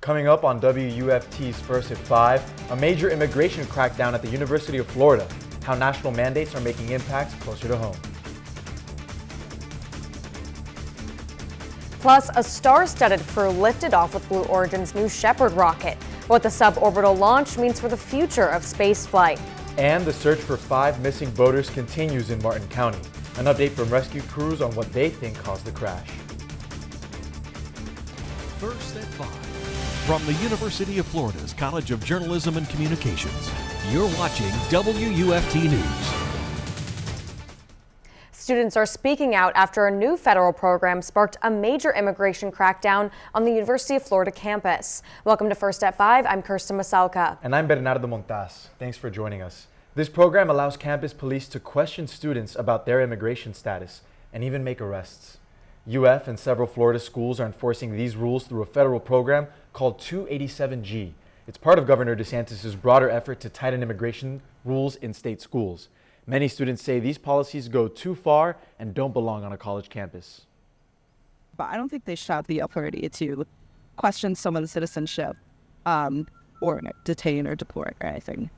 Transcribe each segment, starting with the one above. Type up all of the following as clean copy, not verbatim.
Coming up on WUFT's First at 5, a major immigration crackdown at the University of Florida, how national mandates are making impacts closer to home. Plus, a star-studded crew lifted off with Blue Origin's new Shepard rocket, what the suborbital launch means for the future of spaceflight. And the search for 5 missing boaters continues in Martin County. An update from rescue crews on what they think caused the crash. First at 5. From the University of Florida's College of Journalism and Communications, you're watching WUFT News. Students are speaking out after a new federal program sparked a major immigration crackdown on the University of Florida campus. Welcome to First at 5. I'm Kirsten Maselka. And I'm Bernardo Montas. Thanks for joining us. This program allows campus police to question students about their immigration status and even make arrests. UF and several Florida schools are enforcing these rules through a federal program called 287G. It's part of Governor DeSantis' broader effort to tighten immigration rules in state schools. Many students say these policies go too far and don't belong on a college campus. But I don't think they should have the authority to question someone's citizenship or detain or deport or anything.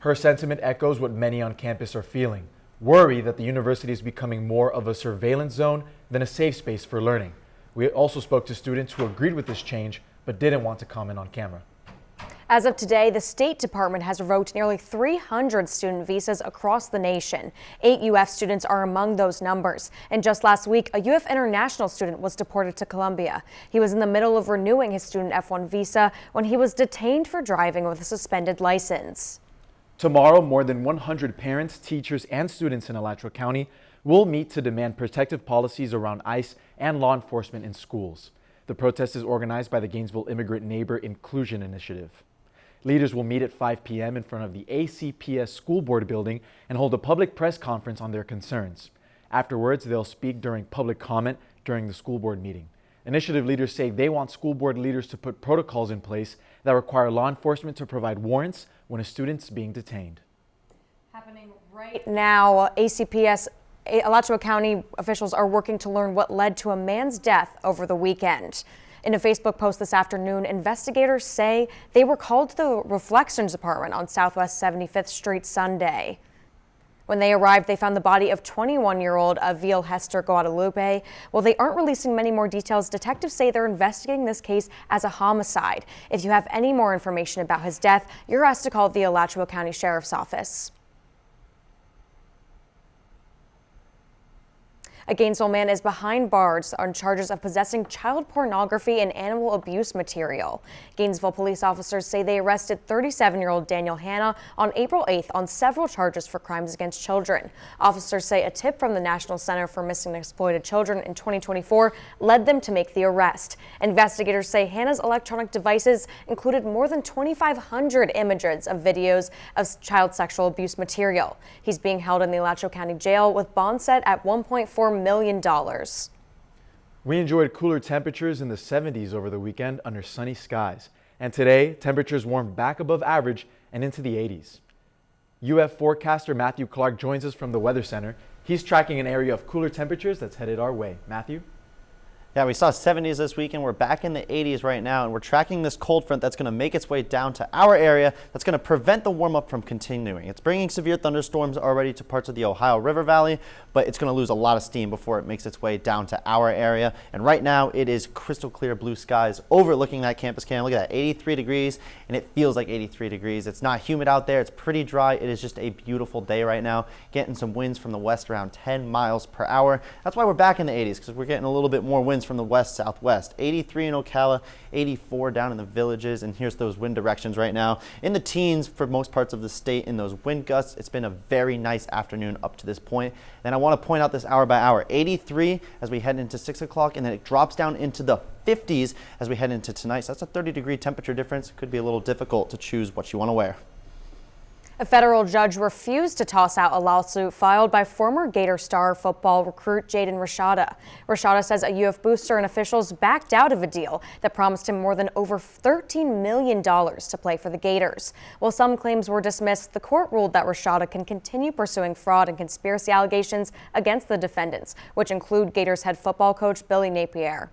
Her sentiment echoes what many on campus are feeling. Worry that the university is becoming more of a surveillance zone than a safe space for learning. We also spoke to students who agreed with this change but didn't want to comment on camera. As of today, the State Department has revoked nearly 300 student visas across the nation. 8 UF students are among those numbers. And just last week, a UF international student was deported to Colombia. He was in the middle of renewing his student F1 visa when he was detained for driving with a suspended license. Tomorrow, more than 100 parents, teachers, and students in Alachua County will meet to demand protective policies around ICE and law enforcement in schools. The protest is organized by the Gainesville Immigrant Neighbor Inclusion Initiative. Leaders will meet at 5 p.m. in front of the ACPS School Board building and hold a public press conference on their concerns. Afterwards, they'll speak during public comment during the school board meeting. Initiative leaders say they want school board leaders to put protocols in place that require law enforcement to provide warrants when a student's being detained. Happening right now, Alachua County officials are working to learn what led to a man's death over the weekend. In a Facebook post this afternoon, investigators say they were called to the Reflections Department on Southwest 75th Street Sunday. When they arrived, they found the body of 21-year-old Aviel Hester Guadalupe. While they aren't releasing many more details, detectives say they're investigating this case as a homicide. If you have any more information about his death, you're asked to call the Alachua County Sheriff's Office. A Gainesville man is behind bars on charges of possessing child pornography and animal abuse material. Gainesville police officers say they arrested 37-year-old Daniel Hanna on April 8th on several charges for crimes against children. Officers say a tip from the National Center for Missing and Exploited Children in 2024 led them to make the arrest. Investigators say Hanna's electronic devices included more than 2,500 images of videos of child sexual abuse material. He's being held in the Alachua County Jail with bond set at $1.4 million. We enjoyed cooler temperatures in the 70s over the weekend under sunny skies. And today, temperatures warmed back above average and into the 80s. UF forecaster Matthew Clark joins us from the Weather Center. He's tracking an area of cooler temperatures that's headed our way. Matthew? Yeah, we saw 70s this weekend. We're back in the 80s right now, and we're tracking this cold front that's going to make its way down to our area. That's going to prevent the warm-up from continuing. It's bringing severe thunderstorms already to parts of the Ohio River Valley, but it's going to lose a lot of steam before it makes its way down to our area. And right now, it is crystal clear blue skies overlooking that campus cam. Look at that, 83 degrees, and it feels like 83 degrees. It's not humid out there. It's pretty dry. It is just a beautiful day right now. Getting some winds from the west around 10 miles per hour. That's why we're back in the 80s, because we're getting a little bit more winds from the west-southwest. 83 in Ocala, 84 down in the villages, and here's those wind directions right now. In the teens for most parts of the state in those wind gusts. It's been a very nice afternoon up to this point. And I want to point out this hour by hour. 83 as we head into 6 o'clock, and then it drops down into the 50s as we head into tonight. So that's a 30-degree temperature difference. Could be a little difficult to choose what you want to wear. A federal judge refused to toss out a lawsuit filed by former Gator star football recruit Jaden Rashada. Rashada says a UF booster and officials backed out of a deal that promised him more than over $13 million to play for the Gators. While some claims were dismissed, the court ruled that Rashada can continue pursuing fraud and conspiracy allegations against the defendants, which include Gators head football coach Billy Napier.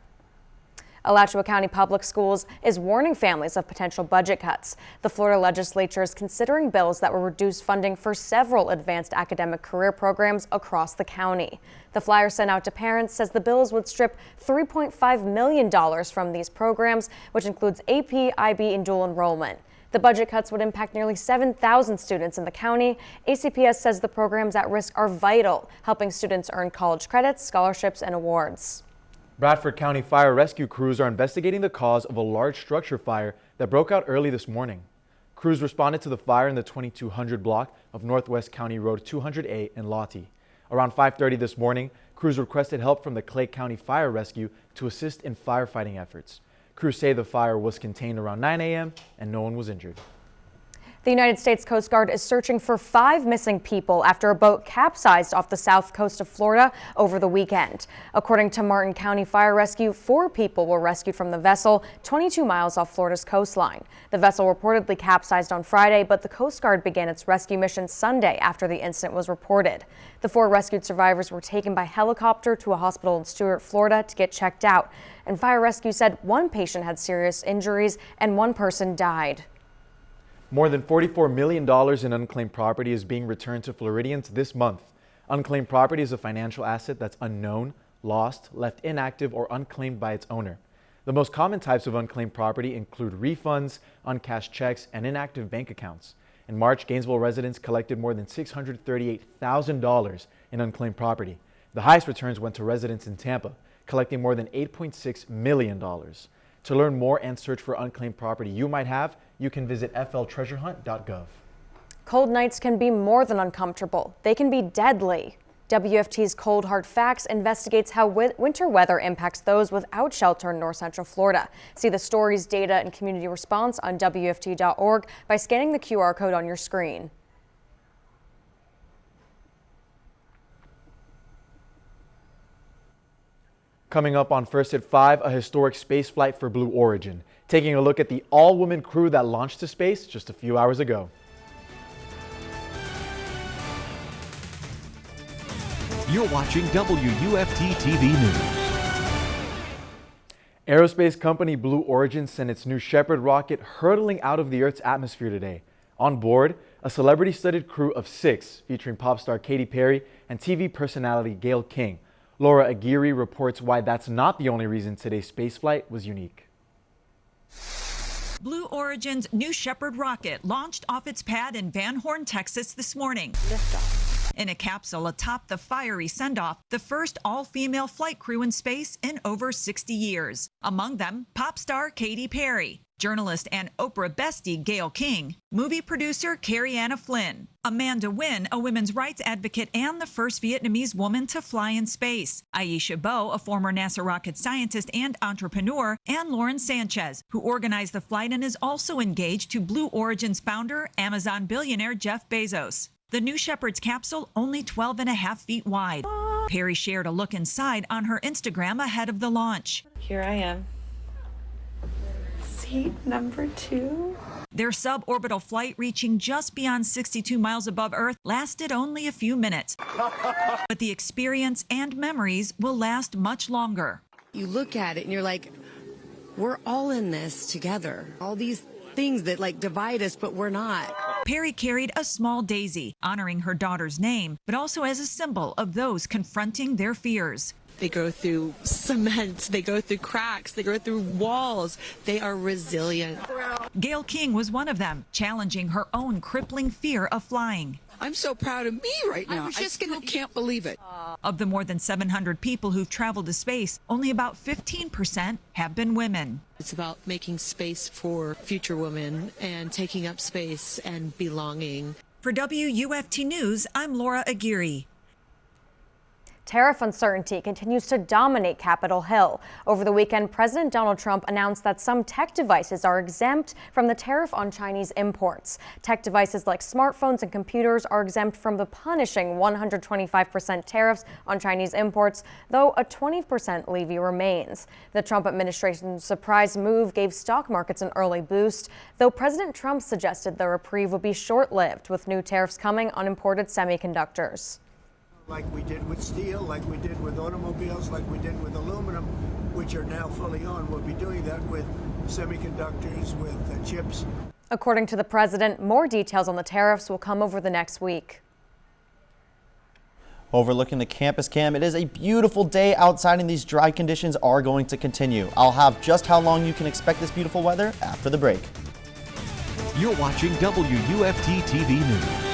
Alachua County Public Schools is warning families of potential budget cuts. The Florida legislature is considering bills that will reduce funding for several advanced academic career programs across the county. The flyer sent out to parents says the bills would strip $3.5 million from these programs, which includes AP, IB, and dual enrollment. The budget cuts would impact nearly 7,000 students in the county. ACPS says the programs at risk are vital, helping students earn college credits, scholarships, and awards. Bradford County fire rescue crews are investigating the cause of a large structure fire that broke out early this morning. Crews responded to the fire in the 2200 block of Northwest County Road 200A in Lottie. Around 5:30 this morning, crews requested help from the Clay County Fire Rescue to assist in firefighting efforts. Crews say the fire was contained around 9 a.m. and no one was injured. The United States Coast Guard is searching for 5 missing people after a boat capsized off the south coast of Florida over the weekend. According to Martin County Fire Rescue, 4 people were rescued from the vessel 22 miles off Florida's coastline. The vessel reportedly capsized on Friday, but the Coast Guard began its rescue mission Sunday after the incident was reported. The 4 rescued survivors were taken by helicopter to a hospital in Stuart, Florida to get checked out. And Fire Rescue said 1 patient had serious injuries and 1 person died. More than $44 million in unclaimed property is being returned to Floridians this month. Unclaimed property is a financial asset that's unknown, lost, left inactive, or unclaimed by its owner. The most common types of unclaimed property include refunds, uncashed checks, and inactive bank accounts. In March, Gainesville residents collected more than $638,000 in unclaimed property. The highest returns went to residents in Tampa, collecting more than $8.6 million. To learn more and search for unclaimed property you might have, you can visit fltreasurehunt.gov. Cold nights can be more than uncomfortable. They can be deadly. WFT's Cold Hard Facts investigates how winter weather impacts those without shelter in north central Florida. See the stories, data, and community response on WFT.org by scanning the QR code on your screen. Coming up on First at 5, a historic space flight for Blue Origin. Taking a look at the all-woman crew that launched to space just a few hours ago. You're watching WUFT-TV News. Aerospace company Blue Origin sent its New Shepard rocket hurtling out of the Earth's atmosphere today. On board, a celebrity-studded crew of 6, featuring pop star Katy Perry and TV personality Gayle King. Laura Aguirre reports why that's not the only reason today's spaceflight was unique. Blue Origin's New Shepard rocket launched off its pad in Van Horn, Texas this morning. Liftoff. In a capsule atop the fiery send-off, the first all-female flight crew in space in over 60 years. Among them, pop star Katy Perry, journalist and Oprah bestie Gayle King, movie producer Carrie-Anna Flynn, Amanda Nguyen, a women's rights advocate and the first Vietnamese woman to fly in space, Aisha Bo, a former NASA rocket scientist and entrepreneur, and Lauren Sanchez, who organized the flight and is also engaged to Blue Origin's founder, Amazon billionaire Jeff Bezos. The New Shepard's capsule only 12.5 feet wide. Perry shared a look inside on her Instagram ahead of the launch. Here I am. Seat number 2. Their suborbital flight, reaching just beyond 62 miles above Earth, lasted only a few minutes. But the experience and memories will last much longer. You look at it and you're like, we're all in this together. All these things that like divide us, but we're not. Perry carried a small daisy, honoring her daughter's name, but also as a symbol of those confronting their fears. They go through cement, they go through cracks, they go through walls. They are resilient. Gayle King was one of them, challenging her own crippling fear of flying. I'm so proud of me right now. I still can't believe it. Of the more than 700 people who've traveled to space, only about 15% have been women. It's about making space for future women and taking up space and belonging. For WUFT News, I'm Laura Aguirre. Tariff uncertainty continues to dominate Capitol Hill. Over the weekend, President Donald Trump announced that some tech devices are exempt from the tariff on Chinese imports. Tech devices like smartphones and computers are exempt from the punishing 125% tariffs on Chinese imports, though a 20% levy remains. The Trump administration's surprise move gave stock markets an early boost, though President Trump suggested the reprieve would be short-lived, with new tariffs coming on imported semiconductors. Like we did with steel, like we did with automobiles, like we did with aluminum, which are now fully on. We'll be doing that with semiconductors, with chips. According to the president, more details on the tariffs will come over the next week. Overlooking the campus cam, it is a beautiful day outside and these dry conditions are going to continue. I'll have just how long you can expect this beautiful weather after the break. You're watching WUFT-TV News.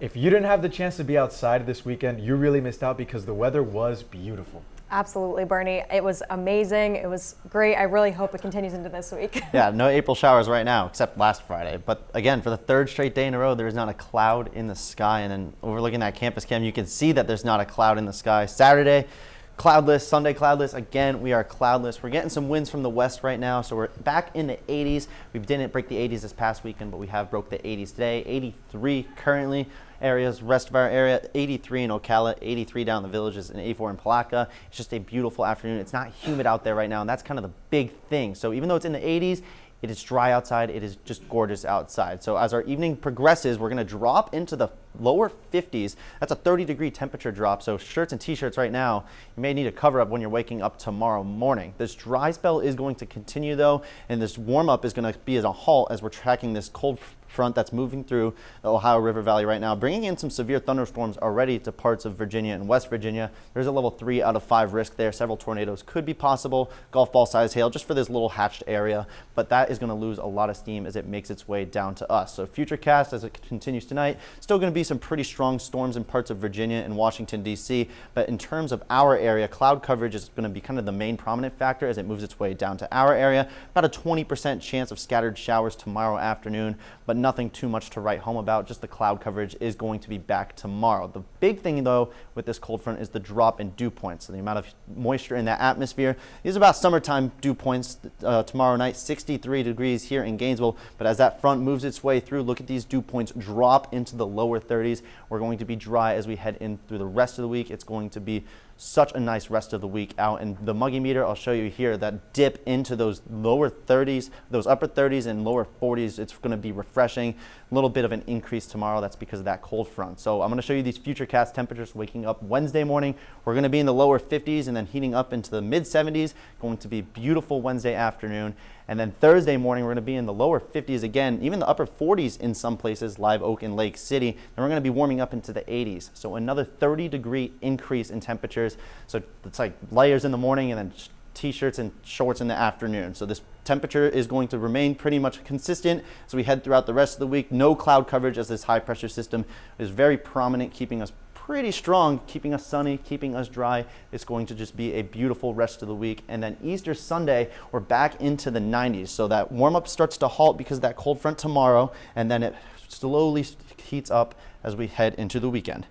If you didn't have the chance to be outside this weekend, you really missed out because the weather was beautiful. Absolutely, Bernie. It was amazing. It was great. I really hope it continues into this week. Yeah, no April showers right now, except last Friday. But again, for the third straight day in a row, there is not a cloud in the sky. And then overlooking that campus cam, you can see that there's not a cloud in the sky. Saturday, cloudless. Sunday, cloudless. Again, we are cloudless. We're getting some winds from the west right now, so we're back in the 80s. We didn't break the 80s this past weekend, but we have broke the 80s today. 83 currently. Areas, rest of our area, 83 in Ocala, 83 down in the villages, and 84 in Palaka. It's just a beautiful afternoon. It's not humid out there right now, and that's kind of the big thing. So even though it's in the 80s, it is dry outside. It is just gorgeous outside. So as our evening progresses, we're going to drop into the lower 50s. That's a 30-degree temperature drop. So shirts and t-shirts right now, you may need a cover up when you're waking up tomorrow morning. This dry spell is going to continue though, and this warm up is going to be as a halt as we're tracking this cold front that's moving through the Ohio River Valley right now, bringing in some severe thunderstorms already to parts of Virginia and West Virginia. There's a level 3 out of 5 risk there. Several tornadoes could be possible. Golf ball size hail just for this little hatched area, but that is going to lose a lot of steam as it makes its way down to us. So futurecast as it continues tonight, still going to be some pretty strong storms in parts of Virginia and Washington, D.C. But in terms of our area, cloud coverage is going to be kind of the main prominent factor as it moves its way down to our area. About a 20% chance of scattered showers tomorrow afternoon, but nothing too much to write home about. Just the cloud coverage is going to be back tomorrow. The big thing though with this cold front is the drop in dew points. So the amount of moisture in that atmosphere is about summertime dew points tomorrow night, 63 degrees here in Gainesville. But as that front moves its way through, look at these dew points drop into the lower 30s. We're going to be dry as we head in through the rest of the week. It's going to be such a nice rest of the week out. And the muggy meter, I'll show you here, that dip into those lower 30s, those upper 30s and lower 40s, it's going to be refreshing. A little bit of an increase tomorrow. That's because of that cold front. So I'm going to show you these futurecast temperatures waking up Wednesday morning. We're going to be in the lower 50s and then heating up into the mid 70s. Going to be beautiful Wednesday afternoon. And then Thursday morning, we're going to be in the lower 50s again, even the upper 40s in some places, Live Oak and Lake City. And we're going to be warming up into the 80s. So another 30-degree increase in temperatures. So it's like layers in the morning and then t-shirts and shorts in the afternoon. So this temperature is going to remain pretty much consistent as we head throughout the rest of the week. No cloud coverage as this high pressure system is very prominent, keeping us pretty strong, keeping us sunny, keeping us dry. It's going to just be a beautiful rest of the week. And then Easter Sunday, we're back into the 90s. So that warm up starts to halt because of that cold front tomorrow, and then it slowly heats up as we head into the weekend.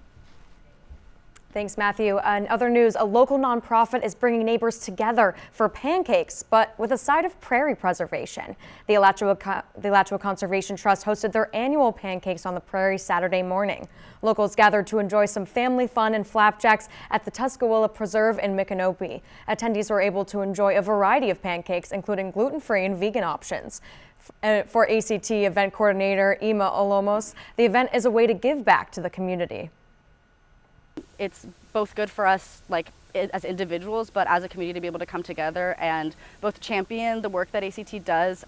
Thanks, Matthew. In other news, a local nonprofit is bringing neighbors together for pancakes, but with a side of prairie preservation. The Alachua Conservation Trust hosted their annual Pancakes on the Prairie Saturday morning. Locals gathered to enjoy some family fun and flapjacks at the Tuscaloosa Preserve in Micanopy. Attendees were able to enjoy a variety of pancakes, including gluten-free and vegan options. For ACT event coordinator Ima Olomos, the event is a way to give back to the community. It's both good for us, like as individuals, but as a community to be able to come together and both champion the work that ACT does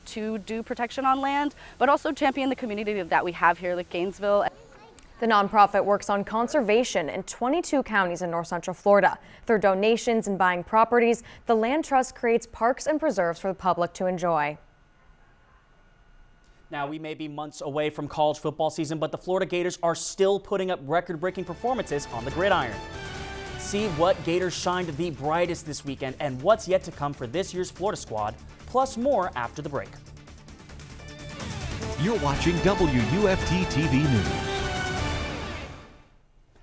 to do protection on land, but also champion the community that we have here, like Gainesville. The nonprofit works on conservation in 22 counties in North Central Florida. Through donations and buying properties, the Land Trust creates parks and preserves for the public to enjoy. Now, we may be months away from college football season, but the Florida Gators are still putting up record-breaking performances on the gridiron. See what Gators shined the brightest this weekend and what's yet to come for this year's Florida squad, plus more after the break. You're watching WUFT-TV News.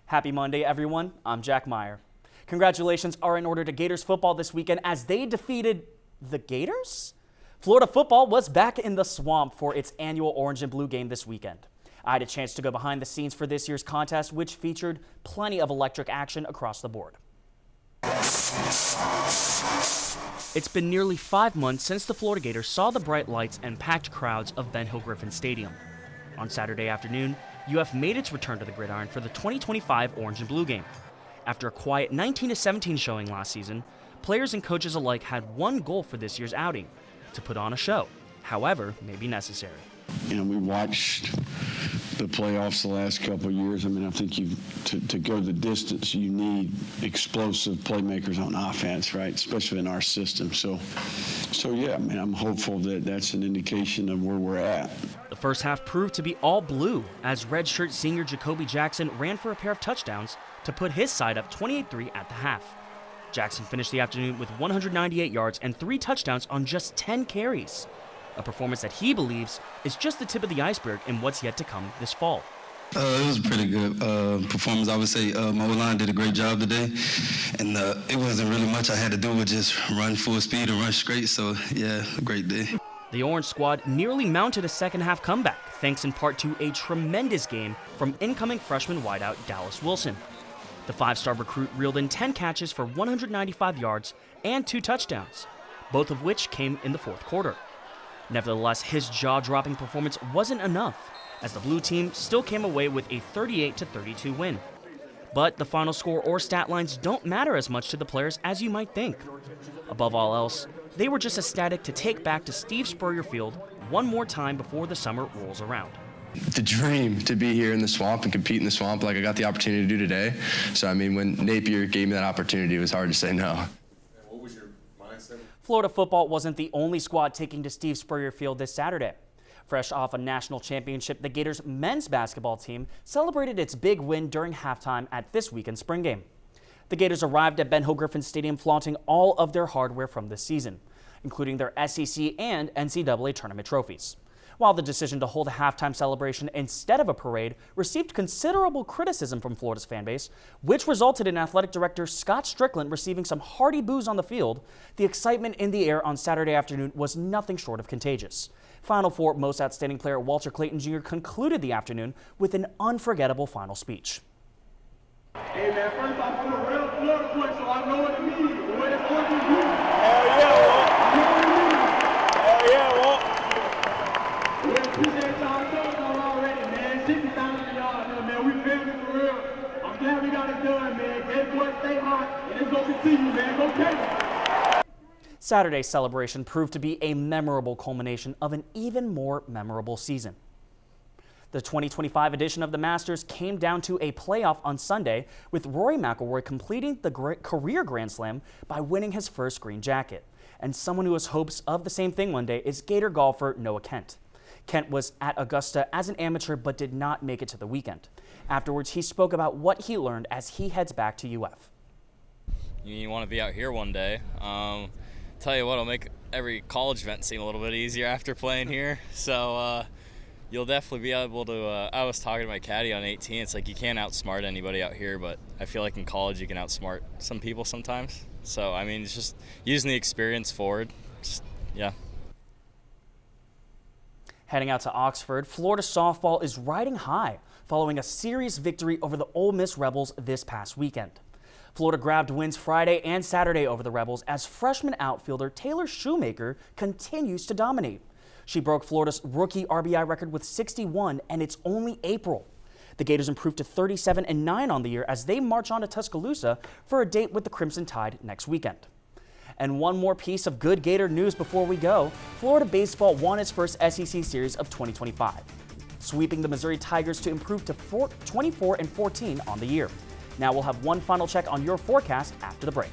Happy Monday, everyone. I'm Jack Meyer. Congratulations are in order to Gators football this weekend as they defeated the Gators? Florida football was back in the swamp for its annual Orange and Blue game this weekend. I had a chance to go behind the scenes for this year's contest, which featured plenty of electric action across the board. It's been nearly 5 months since the Florida Gators saw the bright lights and packed crowds of Ben Hill Griffin Stadium. On Saturday afternoon, UF made its return to the gridiron for the 2025 Orange and Blue game. After a quiet 19-17 showing last season, players and coaches alike had one goal for this year's outing: to put on a show, however may be necessary. You know, we watched the playoffs the last couple of years. I mean, I think to go the distance, you need explosive playmakers on offense, right? Especially in our system. So yeah, I mean, I'm hopeful that that's an indication of where we're at. The first half proved to be all blue as redshirt senior Jacoby Jackson ran for a pair of touchdowns to put his side up 28-3 at the half. Jackson finished the afternoon with 198 yards and 3 touchdowns on just 10 carries. A performance that he believes is just the tip of the iceberg in what's yet to come this fall. It was a pretty good performance. I would say my O-line did a great job today, and it wasn't really much I had to do with just run full speed and run straight, so yeah, a great day. The Orange squad nearly mounted a second-half comeback, thanks in part to a tremendous game from incoming freshman wideout Dallas Wilson. The 5-star recruit reeled in 10 catches for 195 yards and 2 touchdowns, both of which came in the fourth quarter. Nevertheless, his jaw-dropping performance wasn't enough, as the blue team still came away with a 38-32 win. But the final score or stat lines don't matter as much to the players as you might think. Above all else, they were just ecstatic to take back to Steve Spurrier Field one more time before the summer rolls around. The dream to be here in the swamp and compete in the swamp like I got the opportunity to do today. So, I mean, when Napier gave me that opportunity, it was hard to say no. What was your mindset? Florida football wasn't the only squad taking to Steve Spurrier Field this Saturday. Fresh off a national championship, the Gators men's basketball team celebrated its big win during halftime at this weekend's spring game. The Gators arrived at Ben Hill Griffin Stadium flaunting all of their hardware from this season, including their SEC and NCAA tournament trophies. While the decision to hold a halftime celebration instead of a parade received considerable criticism from Florida's fanbase, which resulted in athletic director Scott Strickland receiving some hearty boos on the field, the excitement in the air on Saturday afternoon was nothing short of contagious. Final Four Most Outstanding Player Walter Clayton Jr. concluded the afternoon with an unforgettable final speech. Hey man, first off, I'm a real Florida boy, so I know what it means. The way it's going to be. Hell yeah, Walt. Hell yeah, Walt. We appreciate y'all coming already, man. 60,000 of y'all, man. We family for real. I'm glad we got it done, man. That boy stay hot, and it's going to continue, man. Go Gators. Saturday's celebration proved to be a memorable culmination of an even more memorable season. The 2025 edition of the Masters came down to a playoff on Sunday, with Rory McIlroy completing the career Grand Slam by winning his first green jacket. And someone who has hopes of the same thing one day is Gator golfer Noah Kent. Kent was at Augusta as an amateur but did not make it to the weekend. Afterwards, he spoke about what he learned as he heads back to UF. You want to be out here one day. Tell you what, it'll make every college event seem a little bit easier after playing here. So you'll definitely be able to, I was talking to my caddy on 18, it's like you can't outsmart anybody out here, but I feel like in college you can outsmart some people sometimes. So, I mean, it's just using the experience forward. Yeah. Heading out to Oxford, Florida softball is riding high following a series victory over the Ole Miss Rebels this past weekend. Florida grabbed wins Friday and Saturday over the Rebels as freshman outfielder Taylor Shoemaker continues to dominate. She broke Florida's rookie RBI record with 61, and it's only April. The Gators improved to 37-9 on the year as they march on to Tuscaloosa for a date with the Crimson Tide next weekend. And one more piece of good Gator news before we go. Florida baseball won its first SEC series of 2025, sweeping the Missouri Tigers to improve to 24-14 on the year. Now we'll have one final check on your forecast after the break.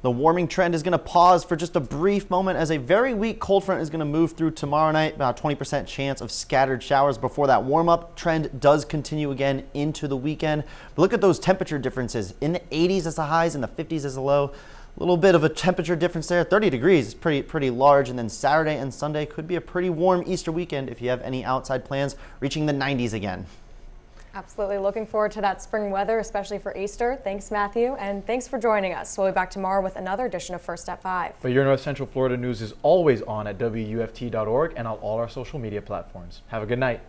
The warming trend is going to pause for just a brief moment as a very weak cold front is going to move through tomorrow night. About a 20% chance of scattered showers before that warm-up trend does continue again into the weekend. But look at those temperature differences. In the 80s as the highs and the 50s as the low. A little bit of a temperature difference there. 30 degrees is pretty large. And then Saturday and Sunday could be a pretty warm Easter weekend if you have any outside plans, reaching the 90s again. Absolutely looking forward to that spring weather, especially for Easter. Thanks, Matthew, and thanks for joining us. We'll be back tomorrow with another edition of First at 5. But your North Central Florida news is always on at WUFT.org and on all our social media platforms. Have a good night.